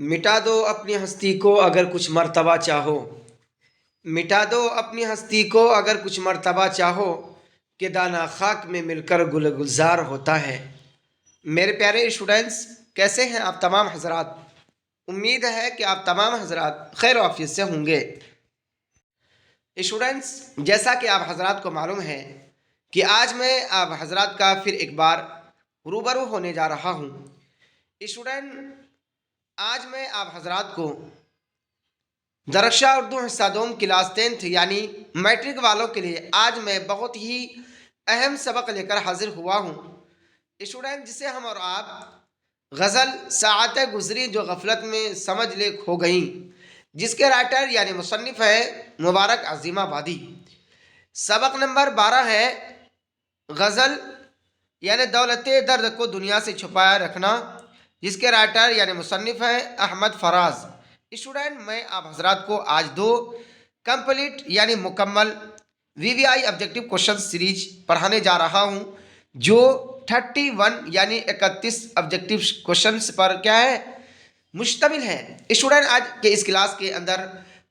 मिटा दो अपनी हस्ती को अगर कुछ मर्तबा चाहो। मिटा दो अपनी हस्ती को अगर कुछ मर्तबा चाहो, कि दाना खाक में मिलकर गुल गुलजार होता है। मेरे प्यारे स्टूडेंट्स, कैसे हैं आप तमाम हजरात। उम्मीद है कि आप तमाम हजरात खैर आफियत से होंगे। स्टूडेंट्स, जैसा कि आप हजरात को मालूम है कि आज मैं आप हजरात का फिर एक बार रूबरू होने जा रहा हूँ। स्टूडेंट, आज मैं आप हजरात को दरक्षा उर्दू हिस्सा दोम क्लास 10th यानी मैट्रिक वालों के लिए आज मैं बहुत ही अहम सबक लेकर हाजिर हुआ हूँ। स्टूडेंट, जिसे हम और आप गज़ल साआतें गुजरी जो गफलत में समझ ले खो गई, जिसके राइटर यानी मुसन्निफ है मुबारक अजीमाबादी। सबक नंबर 12 है गज़ल यानी दौलत दर्द को दुनिया से छुपाए रखना, जिसके राइटर यानी मुसन्निफ है अहमद फराज। स्टूडेंट, मैं आप हजरात को आज दो कंप्लीट यानी मुकम्मल वीवीआई ऑब्जेक्टिव क्वेश्चन सीरीज पढ़ाने जा रहा हूं, जो 31 यानी 31 ऑब्जेक्टिव क्वेश्चंस पर क्या है मुश्तमिल है। स्टूडेंट, आज के इस क्लास के अंदर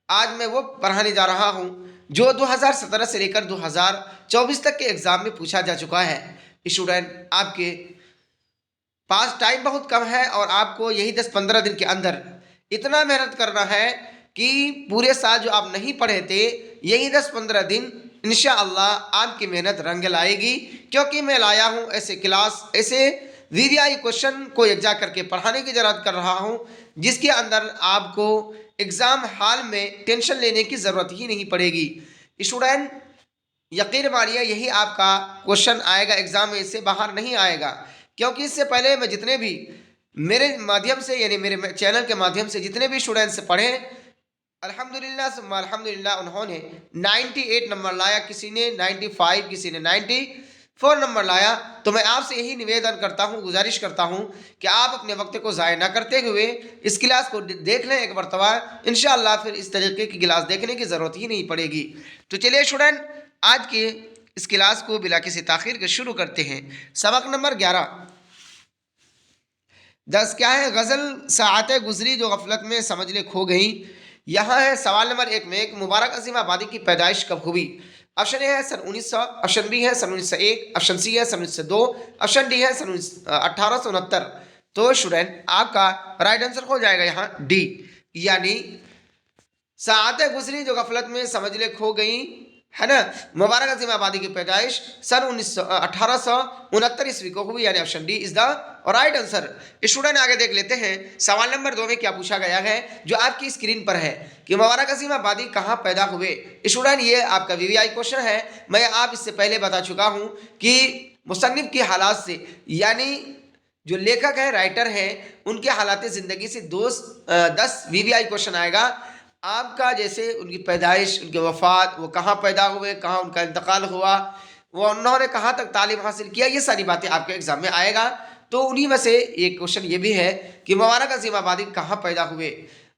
आज मैं वो पढ़ाने जा रहा हूं जो 2017 से लेकर 2024 तक के एग्जाम में पूछा जा चुका है। स्टूडेंट, आपके पास टाइम बहुत कम है और आपको यही 10-15 दिन के अंदर इतना मेहनत करना है कि पूरे साल जो आप नहीं पढ़े थे यही 10-15 दिन इंशाअल्लाह आपकी मेहनत रंग लाएगी, क्योंकि मैं लाया हूँ ऐसे क्लास ऐसे वीवीआई क्वेश्चन को यकजा करके पढ़ाने की जरूरत कर रहा हूँ, जिसके अंदर आपको एग्ज़ाम हॉल में टेंशन लेने की ज़रूरत ही नहीं पड़ेगी। स्टूडेंट, यकीन मानिए यही आपका क्वेश्चन आएगा, एग्ज़ाम में इससे बाहर नहीं आएगा, क्योंकि इससे पहले मैं जितने भी मेरे माध्यम से यानी मेरे चैनल के माध्यम से जितने भी स्टूडेंट्स पढ़े अल्हम्दुलिल्लाह सुम्मा अल्हम्दुलिल्लाह उन्होंने 98 नंबर लाया, किसी ने 95, किसी ने 94 नंबर लाया। तो मैं आपसे यही निवेदन करता हूँ, गुजारिश करता हूँ कि आप अपने वक्त को ज़ाय ना करते हुए इस क्लास को देख लें एक मरतबा। इंशाअल्लाह फिर इस तरीके की क्लास देखने की ज़रूरत ही नहीं पड़ेगी। तो चलिए स्टूडेंट, आज के इस क्लास को बिला किसी ताख़ीर के शुरू करते हैं। सबक नंबर 11 10 क्या है, गज़ल साआतें गुजरी जो गफलत में समझ ले खो गई। यहाँ है सवाल नंबर 1 में एक मुबारक अजीमाबादी की पैदाइश कब हुई। ऑप्शन ए है सन 1900, ऑप्शन बी है सन 1901, ऑप्शन सी है सन 1902, ऑप्शन डी है सन 1869। तो स्टूडेंट, आपका राइट आंसर हो जाएगा यहाँ डी, यानी साआतें गुजरी जो गफलत में समझ ले खो गई है ना। मुबारक अजीमाबादी की पैदाइश सन 1869 ईस्वी को हुई, यानी option D is the right answer. Student, आगे देख लेते हैं सवाल नंबर 2 में क्या पूछा गया है, जो आपकी स्क्रीन पर है कि मुबारक अजीमाबादी कहाँ पैदा हुए। स्टूडेंट, ये आपका वीवीआई क्वेश्चन है। मैं आप इससे पहले बता चुका हूँ कि मुसन्निफ की हालात से यानी जो लेखक है राइटर है उनके हालात ज़िंदगी से 10 वीवीआई क्वेश्चन आएगा आपका, जैसे उनकी पैदाइश, उनकी वफ़ात, वो कहाँ पैदा हुए, कहाँ उनका इंतकाल हुआ, वो उन्होंने कहाँ तक तालीम हासिल किया, ये सारी बातें आपके एग्ज़ाम में आएगा। तो उन्हीं में से एक क्वेश्चन ये भी है कि मुबारक अजीमाबादी कहाँ पैदा हुए।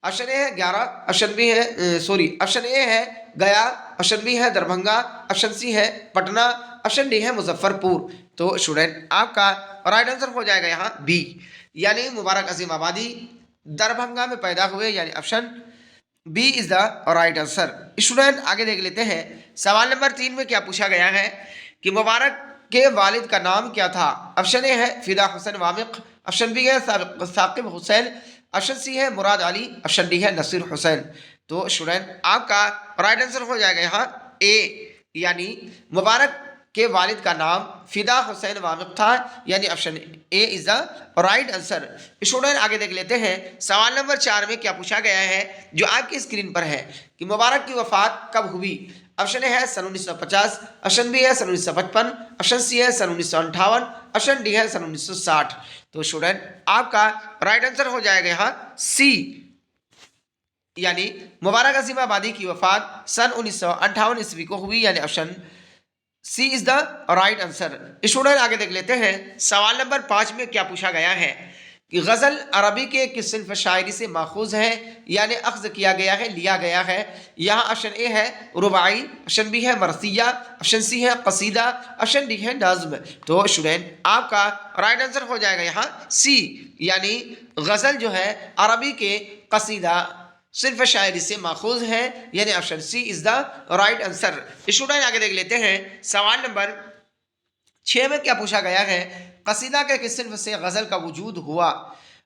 ऑप्शन ए है 11, ऑप्शन बी है ऑप्शन ए है गया, ऑप्शन बी है दरभंगा, ऑप्शन सी है पटना, ऑप्शन डी है मुजफ्फरपुर। तो स्टूडेंट, आपका राइट आंसर हो जाएगा यहाँ बी, यानी मुबारक अजीमाबादी दरभंगा में पैदा हुए, यानी option B is the right answer. Student, आगे देख लेते हैं सवाल नंबर 3 में क्या पूछा गया है कि मुबारक के वालिद का नाम क्या था। ऑप्शन ए है फिदा हुसैन वामिक, ऑप्शन बी है साकिब हुसैन, ऑप्शन सी है मुराद अली, ऑप्शन डी है नसीर हुसैन। तो स्टूडेंट, आपका राइट आंसर हो जाएगा यहाँ ए, यानी मुबारक के वालिद का नाम फिदा हुसैन वामिक था, यानी option A is the right answer. Student, आगे देख लेते हैं सवाल नंबर 4 में क्या पूछा गया है, जो आपकी स्क्रीन पर है कि मुबारक की वफात कब हुई। ऑप्शन ए है सन 1950, ऑप्शन बी है सन 1955, ऑप्शन सी है सन 1958, ऑप्शन डी है सन 1960। तो स्टूडेंट, आपका राइट आंसर हो जाएगा यहाँ सी, यानी मुबारक अजीमाबादी की वफात सन 1958 ईस्वी को हुई, यानी option C is the right answer. Student, आगे देख लेते हैं सवाल नंबर 5 में क्या पूछा गया है कि गज़ल अरबी के किस सिन्फ शायरी से माखूज है, यानी अख्ज़ किया गया है, लिया गया है। यहाँ ऑप्शन ए है रुबाई, ऑप्शन बी है मरसिया, ऑप्शन सी है कसीदा, ऑप्शन डी है नज़्म। तो स्टूडेंट आपका राइट आंसर हो जाएगा यहाँ सी, यानी गज़ल जो है अरबी के कसीदा सिर्फ शायरी से माखूज है, यानी option C is the right answer. Student आगे देख लेते हैं सवाल नंबर 6 में क्या पूछा गया है, कसीदा के किस सिन्फ से गज़ल का वजूद हुआ।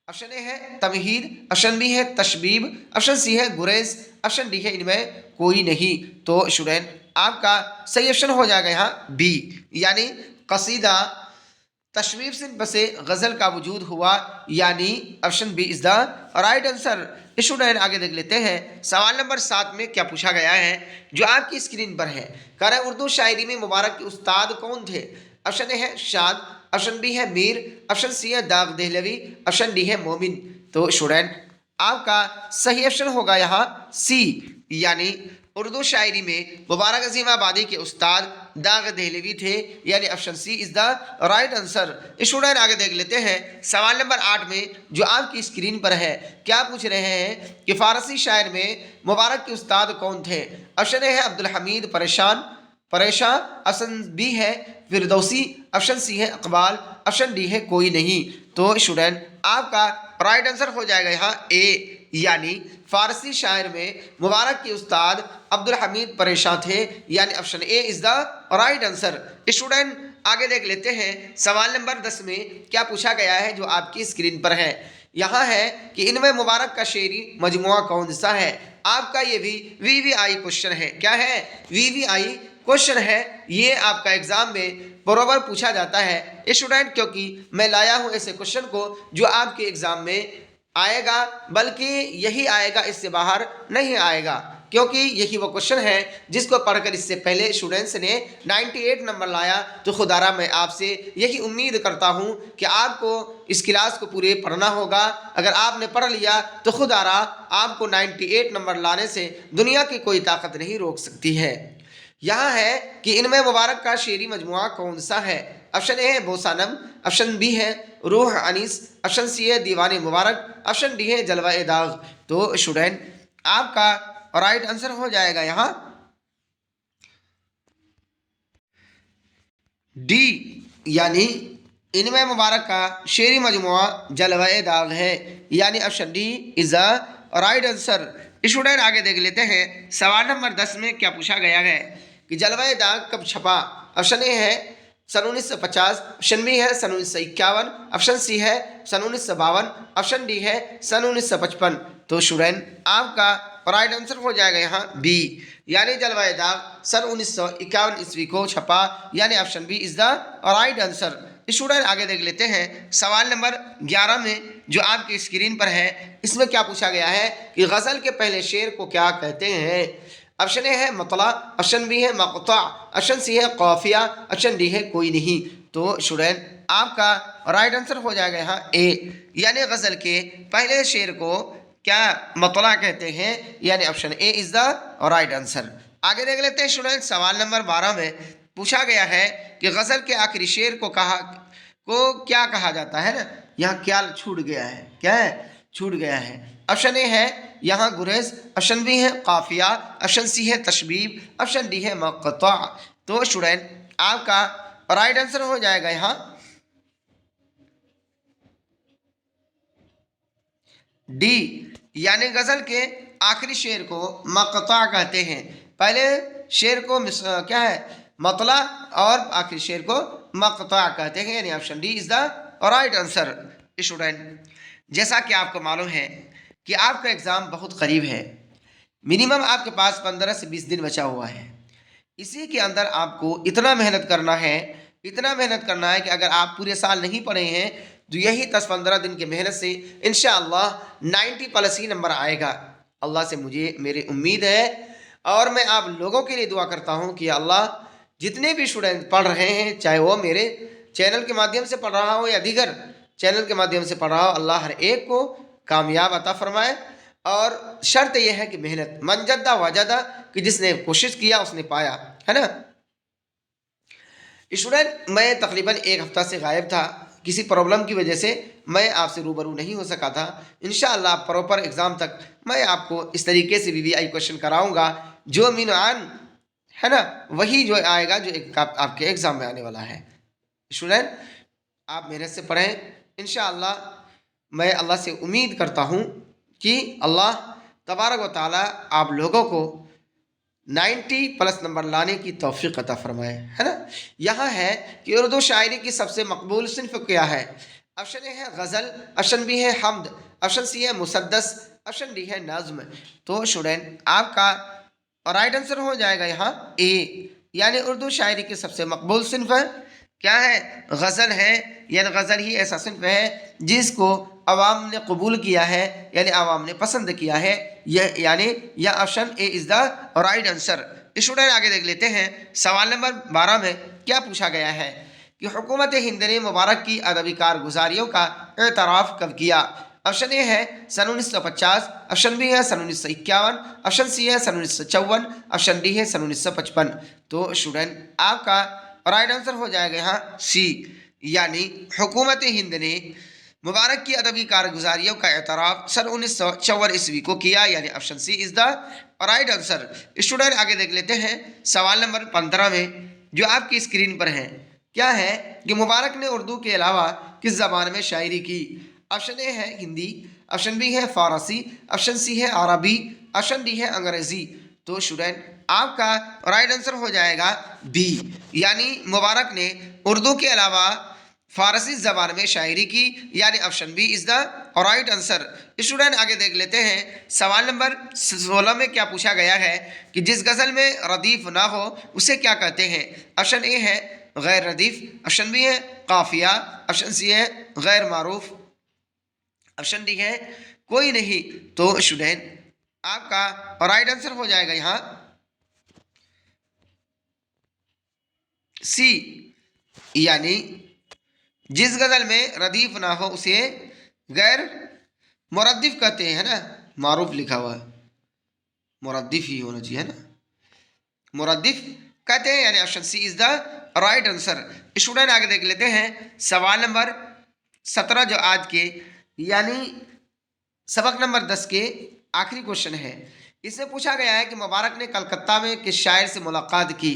ऑप्शन ए है तमहीद, ऑप्शन बी है तशबीब, ऑप्शन सी है गुरेज, ऑप्शन डी है इनमें कोई नहीं। तो स्टूडेंट आपका सही ऑप्शन हो जाएगा यहाँ बी, यानी कसीदा तशबीब सिन्फ से गज़ल का वजूद हुआ, यानी option B is the right answer. Student आगे देख लेते हैं सवाल नंबर 7 में क्या पूछा गया है, जो आपकी स्क्रीन पर है। कह रहे उर्दू शायरी में मुबारक के उस्ताद कौन थे। ऑप्शन ए है शाद, ऑप्शन बी है मीर, ऑप्शन सी है दाग देहलवी, ऑप्शन डी है मोमिन। तो स्टूडेंट आपका सही ऑप्शन होगा यहाँ सी, यानी उर्दू शायरी में मुबारक अजीम आबादी के उस्ताद दाग देहलवी थे, यानी option C is the right answer. Student आगे देख लेते हैं सवाल नंबर 8 में, जो आपकी स्क्रीन पर है। क्या पूछ रहे हैं कि फारसी शायर में मुबारक के उस्ताद कौन थे। ऑप्शन ए है अब्दुल हमीद परेशान, ऑप्शन बी है फिरदौसी, ऑप्शन सी है इकबाल, ऑप्शन डी है कोई नहीं। तो स्टूडेंट आपका राइट आंसर हो जाएगा यहाँ ए, यानी फारसी शायर में मुबारक के उस्ताद अब्दुल हमीद परेशान थे, यानी option A is the right answer. Student आगे देख लेते हैं सवाल नंबर 10 में क्या पूछा गया है, जो आपकी स्क्रीन पर है। यहाँ है कि इनमें मुबारक का शेरी मजमुआ कौन सा है। आपका ये भी वीवीआई क्वेश्चन है। क्या है, वीवीआई क्वेश्चन है। ये आपका एग्जाम में बराबर पूछा जाता है स्टूडेंट, क्योंकि मैं लाया हूँ ऐसे क्वेश्चन को जो आपके एग्जाम में आएगा, बल्कि यही आएगा, इससे बाहर नहीं आएगा, क्योंकि यही वो क्वेश्चन है जिसको पढ़कर इससे पहले स्टूडेंट्स ने 98 नंबर लाया। तो खुदारा मैं आपसे यही उम्मीद करता हूँ कि आपको इस क्लास को पूरे पढ़ना होगा। अगर आपने पढ़ लिया तो खुदारा आपको 98 नंबर लाने से दुनिया की कोई ताकत नहीं रोक सकती है। यहाँ है कि इनमें मुबारक का शेरी मजमुआ कौन सा है। ऑप्शन ए है बोसानम, ऑप्शन बी है रूह अनीस, ऑप्शन सी है दीवाने मुबारक, ऑप्शन डी है जलवाए दाग। तो स्टूडेंट आपका राइट आंसर हो जाएगा यहाँ डी, यानी इनमें मुबारक का शेरी मजमुआ जलवाए दाग है, यानी option D is the right answer. Student आगे देख लेते हैं सवाल नंबर 10 में क्या पूछा गया है कि जलवाए दाग कब छपा। ऑप्शन ए है सन 1950, ऑप्शन बी है सन 1951, ऑप्शन सी है सन 1952, ऑप्शन डी है सन 1955। तो स्टूडेंट आपका राइट आंसर हो जाएगा यहाँ बी, यानी जलवाए दाग सन 1951 ईस्वी को छपा, यानी option B is the right answer. Student आगे देख लेते हैं सवाल नंबर 11 में, जो आपकी स्क्रीन पर है। इसमें क्या पूछा गया है कि गज़ल के पहले शेर को क्या कहते हैं। ऑप्शन ए है मतला, ऑप्शन बी है मक़ता, ऑप्शन सी है काफिया, ऑप्शन डी है कोई नहीं। तो स्टूडेंट आपका राइट आंसर हो जाएगा यहाँ ए, यानी गज़ल के पहले शेर को क्या मतला कहते हैं, यानी option A is the right answer. आगे देख लेते हैं स्टूडेंट सवाल नंबर 12 में पूछा गया है कि गज़ल के आखिरी शेर को क्या कहा जाता है ना। यहाँ क्या छूट गया है, क्या है छूट गया है। ऑप्शन ए है यहाँ गुरेज, ऑप्शन बी है काफिया, ऑप्शन सी है तशबीब, ऑप्शन डी है मक़ता। तो स्टूडेंट आपका राइट आंसर हो जाएगा यहाँ डी, यानी गज़ल के आखिरी शेर को मक़ता कहते हैं। पहले शेर को क्या है मतला, और आखिरी शेर को मक़ता कहते हैं, यानी option D is the right answer. Student जैसा कि आपको मालूम है कि आपका एग्ज़ाम बहुत करीब है, मिनिमम आपके पास 15 से 20 दिन बचा हुआ है। इसी के अंदर आपको इतना मेहनत करना है कि अगर आप पूरे साल नहीं पढ़े हैं तो यही 10-15 दिन की मेहनत से इंशाअल्लाह 90 प्लस ही नंबर आएगा। अल्लाह से मुझे मेरी उम्मीद है, और मैं आप लोगों के लिए दुआ करता हूँ कि अल्लाह जितने भी स्टूडेंट पढ़ रहे हैं, चाहे वो मेरे चैनल के माध्यम से पढ़ रहा हो या दीगर चैनल के माध्यम से पढ़ रहा हो, अल्लाह हर एक को कामयाब अता फरमाए। और शर्त यह है कि मेहनत मनजदा वजदा, कि जिसने कोशिश किया उसने पाया, है ना। स्टूडेंट मैं तकरीबन एक हफ्ता से गायब था, किसी प्रॉब्लम की वजह से मैं आपसे रूबरू नहीं हो सका था। इंशाअल्लाह प्रॉपर एग्ज़ाम तक मैं आपको इस तरीके से वीवीआई क्वेश्चन कराऊंगा, जो मीनान है ना, वही जो आएगा जो एक आपके एग्ज़ाम में आने वाला है। स्टूडेंट, आप मेहनत से पढ़ें। इंशाअल्लाह मैं अल्लाह से उम्मीद करता हूँ कि अल्लाह तबारक व तआला आप लोगों को 90+ नंबर लाने की तौफीक अता फरमाए, है ना। यहाँ है कि उर्दू शायरी की सबसे मकबूल सिन्फ क्या है। ऑप्शन ए है गज़ल, ऑप्शन बी है हम्द, ऑप्शन सी है मुसद्दस, ऑप्शन डी है नज़्म। तो स्टूडेंट आपका राइट आंसर हो जाएगा यहाँ ए, यानी उर्दू शायरी की सबसे मकबूल सिन्फ क्या है, गज़ल है। यानी गज़ल ही ऐसा सिन्फ है जिसको अवाम ने कबूल किया है, यानी अवाम ने पसंद किया है। यह यानी यह option A is the right answer. Student आगे देख लेते हैं, सवाल नंबर 12 में क्या पूछा गया है कि हुकूमत हिंद ने मुबारक की अदबी कारगुजारियों का एतराफ़ कब किया। ऑप्शन ए है सन 1950, ऑप्शन बी है सन 1951, ऑप्शन सी है सन 1954, ऑप्शन डी है सन 1955। तो स्टूडेंट आपका राइट आंसर हो जाएगा यहाँ सी, यानी हुकूमत हिंद ने मुबारक की अदबी कारगुजारियों का एतराफ़ सन 1954 ईस्वी को किया, यानी option C is the right answer. Student आगे देख लेते हैं, सवाल नंबर 15 में जो आपकी स्क्रीन पर है क्या है कि मुबारक ने उर्दू के अलावा किस ज़बान में शायरी की। ऑप्शन ए है हिंदी, ऑप्शन बी है फ़ारसी, ऑप्शन सी है अरबी, ऑप्शन डी है अंग्रेज़ी। तो स्टूडेंट आपका राइट आंसर हो जाएगा बी, यानी मुबारक ने उर्दू के अलावा फ़ारसी ज़बान में शायरी की, यानी option B is the right answer. Student आगे देख लेते हैं, सवाल नंबर 16 में क्या पूछा गया है कि जिस गज़ल में रदीफ़ ना हो उसे क्या कहते हैं। ऑप्शन ए है गैर रदीफ़, ऑप्शन बी है काफ़िया, ऑप्शन सी है गैर मारूफ, ऑप्शन डी है कोई नहीं। तो स्टूडेंट आपका राइट आंसर हो जाएगा यहाँ सी, यानी जिस गज़ल में रदीफ़ ना हो उसे गैर मुरद्दिफ़ कहते हैं, है ना। मारूफ लिखा हुआ है, मुरद्दिफ़ ही होना चाहिए, है ना, मुरद्दिफ़ कहते हैं, यानी option C is the right answer. Student आगे देख लेते हैं, सवाल नंबर 17 जो आज के यानी सबक नंबर 10 के आखिरी क्वेश्चन है। इसमें पूछा गया है कि मुबारक ने कलकत्ता में किस शायर से मुलाकात की।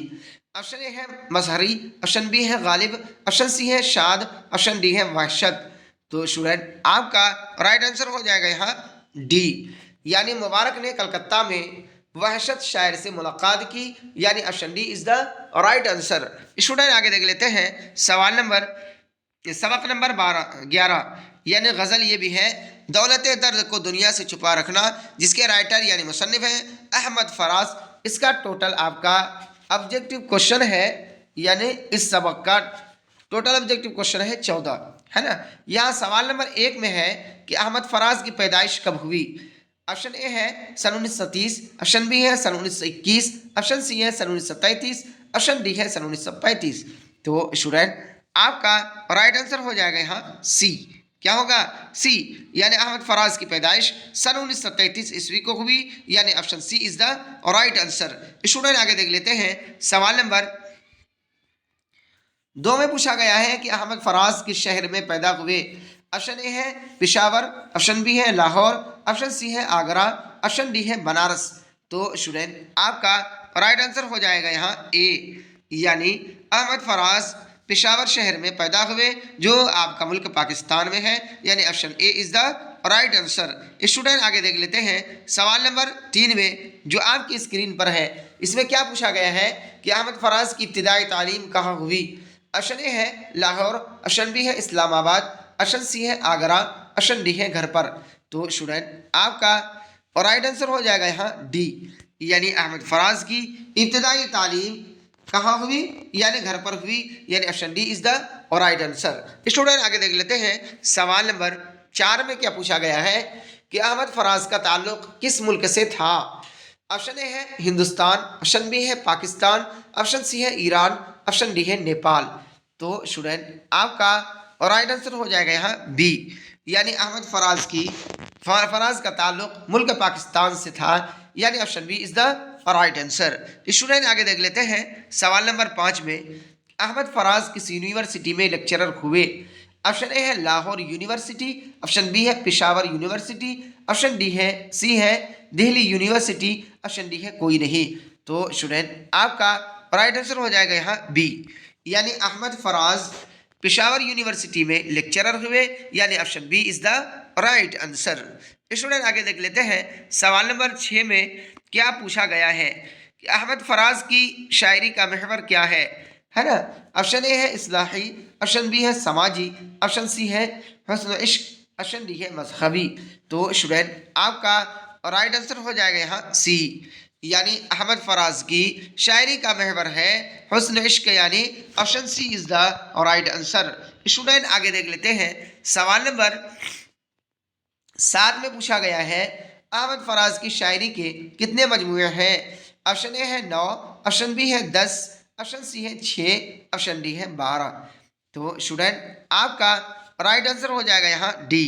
ऑप्शन ए है मजहरी, ऑप्शन बी है गालिब, ऑप्शन सी है शाद, ऑप्शन डी है वहशत। तो स्टूडेंट आपका राइट आंसर हो जाएगा यहाँ डी, यानी मुबारक ने कलकत्ता में वहशत शायर से मुलाकात की, यानी option D is the right answer. Student आगे देख लेते हैं, सवाल नंबर सबक नंबर 11 यानी गज़ल ये भी है, दौलत दर्द को दुनिया से छुपा रखना, जिसके राइटर यानी मुसन्निफ हैं अहमद फराज। इसका टोटल आपका ऑब्जेक्टिव क्वेश्चन है, यानी इस सबक का टोटल ऑब्जेक्टिव क्वेश्चन है 14, है ना। यहाँ सवाल नंबर 1 में है कि अहमद फराज की पैदाइश कब हुई। ऑप्शन ए है सन 1930, ऑप्शन बी है सन 1921, ऑप्शन सी है सन 1933, ऑप्शन डी है सन 1935। तो स्टूडेंट आपका राइट आंसर हो जाएगा यहाँ सी, क्या होगा सी, यानी अहमद फराज की पैदाइश सन 1933 ईस्वी को हुई, यानी option C is the right answer. Student आगे देख लेते हैं, सवाल नंबर 2 में पूछा गया है कि अहमद फराज किस शहर में पैदा हुए। ऑप्शन ए है पेशावर, ऑप्शन बी है लाहौर, ऑप्शन सी है आगरा, ऑप्शन डी है बनारस। तो स्टूडेंट आपका राइट आंसर हो जाएगा यहाँ ए, यानी अहमद फराज पेशावर शहर में पैदा हुए जो आपका मुल्क पाकिस्तान में है, यानी option A is the right answer. Student आगे देख लेते हैं, सवाल नंबर 3 में जो आपकी स्क्रीन पर है इसमें क्या पूछा गया है कि अहमद फराज की इब्तिदाई तालीम कहाँ हुई। ऑप्शन ए है लाहौर, ऑप्शन बी है इस्लामाबाद, ऑप्शन सी है आगरा, ऑप्शन डी है घर पर। तो स्टूडेंट आपका राइट आंसर हो जाएगा यहाँ डी, यानी अहमद फराज की इब्तिदाई तालीम कहाँ हुई, यानी घर पर हुई, यानी option D is the right answer. Student आगे देख लेते हैं, सवाल नंबर 4 में क्या पूछा गया है कि अहमद फराज का ताल्लुक किस मुल्क से था। ऑप्शन ए है हिंदुस्तान, ऑप्शन बी है पाकिस्तान, ऑप्शन सी है ईरान, ऑप्शन डी है नेपाल। तो स्टूडेंट आपका राइट आंसर हो जाएगा यहाँ बी, यानी अहमद फराज का ताल्लुक मुल्क पाकिस्तान से था, यानी option B is the right answer. Student आगे देख लेते हैं, सवाल नंबर 5 में अहमद फराज किस यूनिवर्सिटी में लेक्चरर हुए। ऑप्शन ए है लाहौर यूनिवर्सिटी, ऑप्शन बी है पेशावर यूनिवर्सिटी, ऑप्शन सी है दिल्ली यूनिवर्सिटी, ऑप्शन डी है कोई नहीं। तो स्टूडेंट आपका राइट आंसर हो जाएगा यहाँ बी, यानी अहमद फराज पेशावर यूनिवर्सिटी में लेक्चरर हुए, यानी option B is the right answer. Student आगे देख लेते हैं सवाल नंबर 6 में क्या पूछा गया है कि अहमद फराज की शायरी का महवर क्या है ना। ऑप्शन ए है इस्लाही, ऑप्शन बी है समाजी, ऑप्शन सी है हुस्न इश्क, ऑप्शन डी है मजहबी। तो स्टूडेंट आपका राइट आंसर हो जाएगा यहाँ सी, यानी अहमद फराज की शायरी का महवर है हुस्न इश्क, यानी option C is the right answer. Student आगे देख लेते हैं सवाल नंबर 7 में पूछा गया है अहमद फराज की शायरी के कितने मजमूए हैं। ऑप्शन ए है 9, ऑप्शन बी है 10, ऑप्शन सी है 6, ऑप्शन डी है 12। तो स्टूडेंट आपका राइट आंसर हो जाएगा यहाँ डी,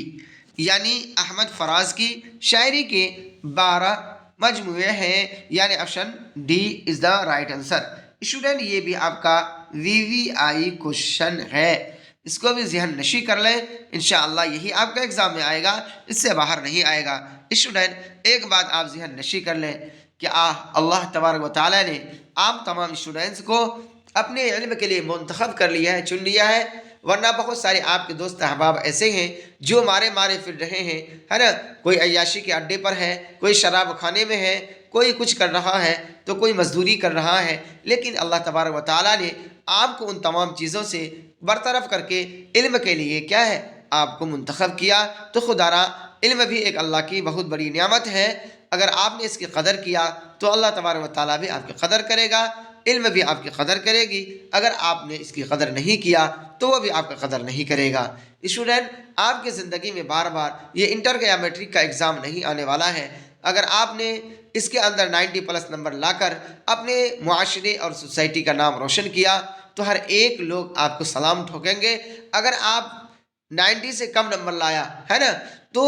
यानी अहमद फराज की शायरी के 12 मजमूए हैं, यानी option D is the right answer. Student ये भी आपका वीवीआई क्वेश्चन है, इसको भी ज़हन नशी कर लें, इंशाअल्लाह यही आपका एग्ज़ाम में आएगा, इससे बाहर नहीं आएगा। स्टूडेंट एक बात आप ज़हन नशी कर लें कि अल्लाह तबारक व तआला ने आप तमाम स्टूडेंट्स को अपने इल्म के लिए मुंतखब कर लिया है, चुन लिया है, वरना बहुत सारे आपके दोस्त अहबाब ऐसे हैं जो मारे मारे फिर रहे हैं, है ना। कोई अय्याशी के अड्डे पर है, कोई शराब खाने में है, कोई कुछ कर रहा है, तो कोई मजदूरी कर रहा है, लेकिन अल्लाह तबारक व तआला ने आपको उन तमाम चीज़ों से बरतरफ करके इल्म के लिए क्या है आपको मुंतखब किया। तो खुदारा इल्म भी एक अल्लाह की बहुत बड़ी नियामत है, अगर आपने इसकी कदर किया तो अल्लाह तबारक व तआला भी आपकी कदर करेगा, इल्म भी आपकी कदर करेगी। अगर आपने इसकी कदर नहीं किया तो वह भी आपका कदर नहीं करेगा। स्टूडेंट आपकी ज़िंदगी में बार बार ये इंटर का या मैट्रिक का एग्ज़ाम नहीं आने वाला है, अगर आपने इसके अंदर 90+ नंबर लाकर अपने मुआशरे और सोसाइटी का नाम रोशन किया तो हर एक लोग आपको सलाम ठोकेंगे। अगर आप 90 से कम नंबर लाया है ना, तो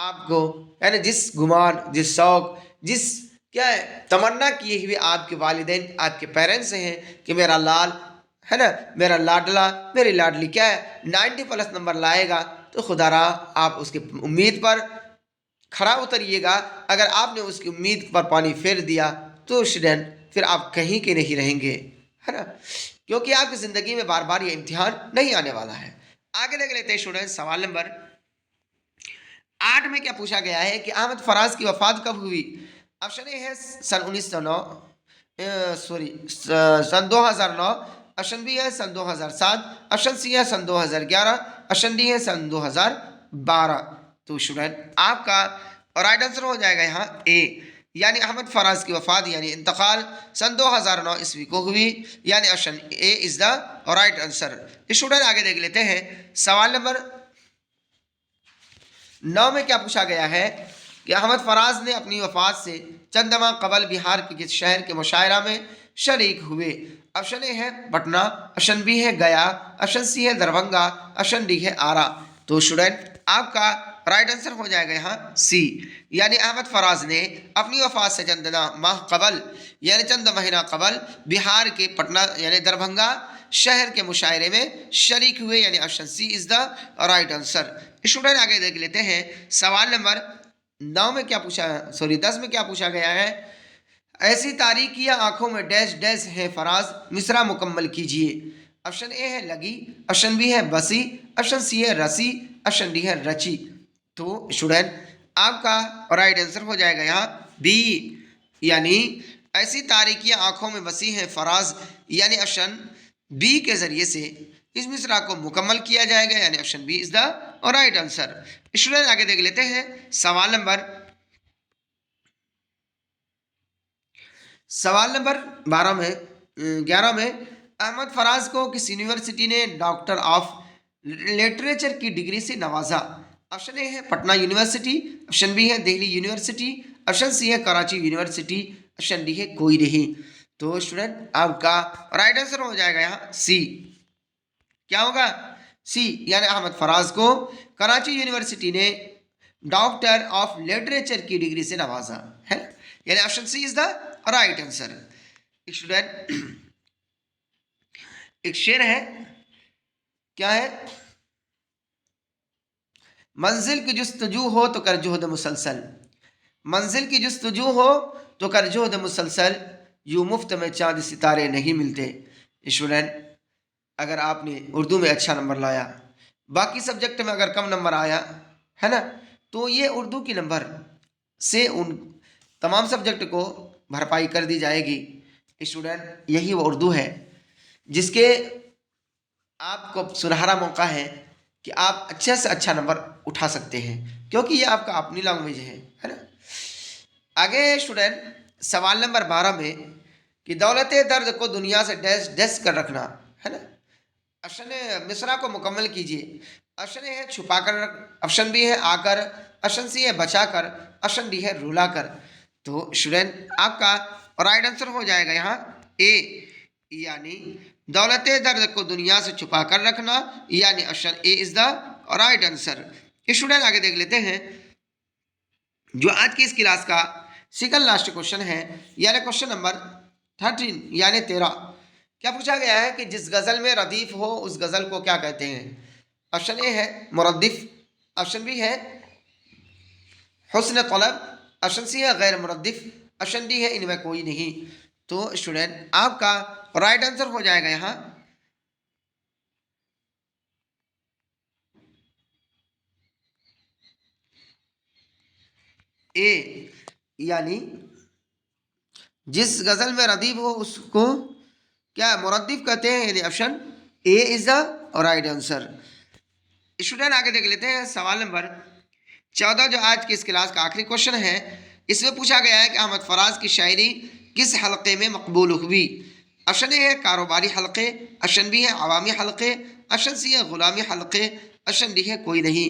आपको है ना जिस गुमान, जिस शौक, जिस क्या है तमन्ना किए हुए आपके वालिदैन, आपके पेरेंट्स हैं कि मेरा लाल है ना, मेरा लाडला, मेरी लाडली क्या है 90+ नंबर लाएगा, तो खुदारा आप उसकी उम्मीद पर खरा उतरिएगा। अगर आपने उसकी उम्मीद पर पानी फेर दिया तो स्टूडेंट फिर आप कहीं के नहीं रहेंगे, है ना, क्योंकि आपकी ज़िंदगी में बार बार ये इम्तिहान नहीं आने वाला है। आगे देख लेते हैं स्टूडेंट सवाल नंबर 8 में क्या पूछा गया है कि अहमद फराज की वफात कब हुई। ऑप्शन ए है सन 1909, सन 2009, ऑप्शन बी है सन 2007, ऑप्शन सी है सन 2011, ऑप्शन डी है सन 2012। तो स्टूडेंट आपका राइट आंसर हो जाएगा यहाँ ए, यानी अहमद फराज की वफात यानी इंतकाल सन 2009 ईस्वी को हुई, यानी option A is the right answer. Student आगे देख लेते हैं सवाल नंबर 9 में क्या पूछा गया है कि अहमद फराज ने अपनी वफात से चंद माह कबल बिहार के किस शहर के मुशायरा में शरीक हुए। ऑप्शन ए है पटना, ऑप्शन बी है गया, ऑप्शन सी है दरभंगा, ऑप्शन डी है आरा। तो स्टूडेंट आपका राइट आंसर हो जाएगा यहाँ सी, यानी अहमद फराज ने अपनी वफात से चंद माह कबल यानी चंद महीना कबल बिहार के पटना यानी दरभंगा शहर के मुशायरे में शरीक हुए, यानी option C is the right answer. Student आगे देख लेते हैं सवाल नंबर 9 में क्या पूछा, 10 में क्या पूछा गया है। ऐसी तारीकियां आंखों में डैश डैश है फराज, मिसरा मुकम्मल कीजिए। ऑप्शन ए है लगी, ऑप्शन बी है बसी, ऑप्शन सी है रसी, ऑप्शन डी है रची। तो स्टूडेंट आपका राइट आंसर हो जाएगा यहाँ बी, यानी ऐसी तारीकियां आंखों में बसी हैं फराज, यानी ऑप्शन बी के जरिए से इस मिसरा को मुकम्मल किया जाएगा, यानी option B is the right answer. Student आगे देख लेते हैं सवाल नंबर 12 में 11 में अहमद फराज को किस यूनिवर्सिटी ने डॉक्टर ऑफ लिटरेचर की डिग्री से नवाजा। ऑप्शन ए है पटना यूनिवर्सिटी, ऑप्शन बी है दिल्ली यूनिवर्सिटी, ऑप्शन सी है कराची यूनिवर्सिटी, ऑप्शन डी है कोई नहीं। तो स्टूडेंट आपका राइट आंसर हो जाएगा यहाँ सी, क्या होगा सी, यानी अहमद फराज को कराची यूनिवर्सिटी ने डॉक्टर ऑफ लिटरेचर की डिग्री से नवाजा है, यानी option C is the right answer. Student एक शेर है, क्या है मंजिल की जुस्तजू हो तो कर जुहद मुसलसल, मंजिल की जुस्तजू हो तो कर जुहद मुसलसल, यूँ मुफ्त में चांद सितारे नहीं मिलते। स्टूडेंट, अगर आपने उर्दू में अच्छा नंबर लाया, बाकी सब्जेक्ट में अगर कम नंबर आया है ना, तो ये उर्दू की नंबर से उन तमाम सब्जेक्ट को भरपाई कर दी जाएगी। स्टूडेंट, यही वो उर्दू है जिसके आपको सुनहरा मौका है कि आप अच्छे से अच्छा नंबर उठा सकते हैं, क्योंकि ये आपका अपनी लैंग्वेज है ना। आगे स्टूडेंट, सवाल नंबर 12 में कि दौलत दर्द को दुनिया से डैश डैश कर रखना, है ना। ऑप्शन ए मिसरा को मुकम्मल कीजिए, ऑप्शन ए है छुपा कर, ऑप्शन बी है आकर, ऑप्शन सी है बचा कर, ऑप्शन डी है रुला कर। तो स्टूडेंट, आपका राइट आंसर हो जाएगा यहाँ ए, यानी दौलत दर्द को दुनिया से छुपा कर रखना, यानी option A is the right answer. Student, आगे देख लेते हैं जो आज की इस क्लास का सेकंड लास्ट क्वेश्चन है, यानी क्वेश्चन नंबर 13 यानी 13। क्या पूछा गया है कि जिस गज़ल में रदीफ हो उस गज़ल को क्या कहते हैं। ऑप्शन ए है मुरद्दिफ, ऑप्शन बी है हुस्न तलब, ऑप्शन सी है गैर मुरद्दिफ, ऑप्शन डी है इनमें कोई नहीं। तो स्टूडेंट, आपका राइट आंसर हो जाएगा यहाँ ए, यानी जिस गज़ल में रदीफ हो उसको क्या मुरद्दिफ कहते हैं, यानी option A is the right answer. Student, आगे देख लेते हैं सवाल नंबर 14 जो आज की इस क्लास का आखिरी क्वेश्चन है। इसमें पूछा गया है कि अहमद फराज की शायरी किस हलके में मकबूल हुई। ऑप्शन ए है कारोबारी हलके, ऑप्शन बी है अवामी हलके, ऑप्शन सी है गुलामी हलके, ऑप्शन डी है कोई नहीं।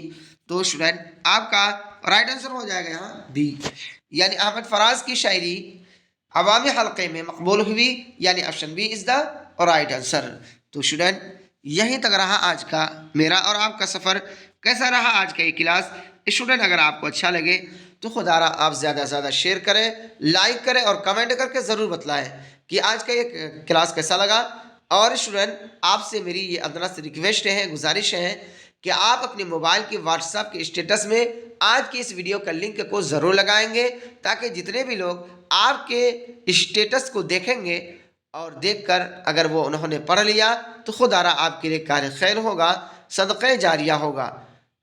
तो स्टूडेंट, आपका राइट आंसर हो जाएगा यहाँ बी, यानी अहमद फराज की शायरी अवामी हलके में मकबूल हुई, यानी option B is the right answer. तो स्टूडेंट, यहीं तक रहा आज का मेरा और आपका सफ़र। कैसा रहा आज का ये क्लास। स्टूडेंट, अगर आपको अच्छा लगे तो खुदारा आप ज़्यादा से ज़्यादा शेयर करें, लाइक करें और कमेंट करके ज़रूर बतलाएं कि आज का ये क्लास कैसा लगा। और स्टूडेंट, आपसे मेरी ये अदना से रिक्वेस्ट है, गुजारिश है कि आप अपने मोबाइल के व्हाट्सएप के स्टेटस में आज की इस वीडियो का लिंक को ज़रूर लगाएंगे, ताकि जितने भी लोग आपके स्टेटस को देखेंगे और देखकर अगर वो उन्होंने पढ़ लिया तो खुदारा आपके लिए कार्य खैर होगा, सदक़े जारिया होगा।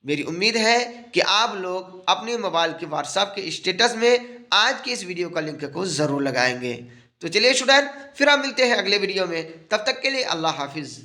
मेरी उम्मीद है कि आप लोग अपने मोबाइल के व्हाट्सएप के स्टेटस में आज की इस वीडियो का लिंक को ज़रूर लगाएंगे। तो चलिए स्टूडेंट, फिर हम मिलते हैं अगले वीडियो में, तब तक के लिए अल्लाह हाफिज़।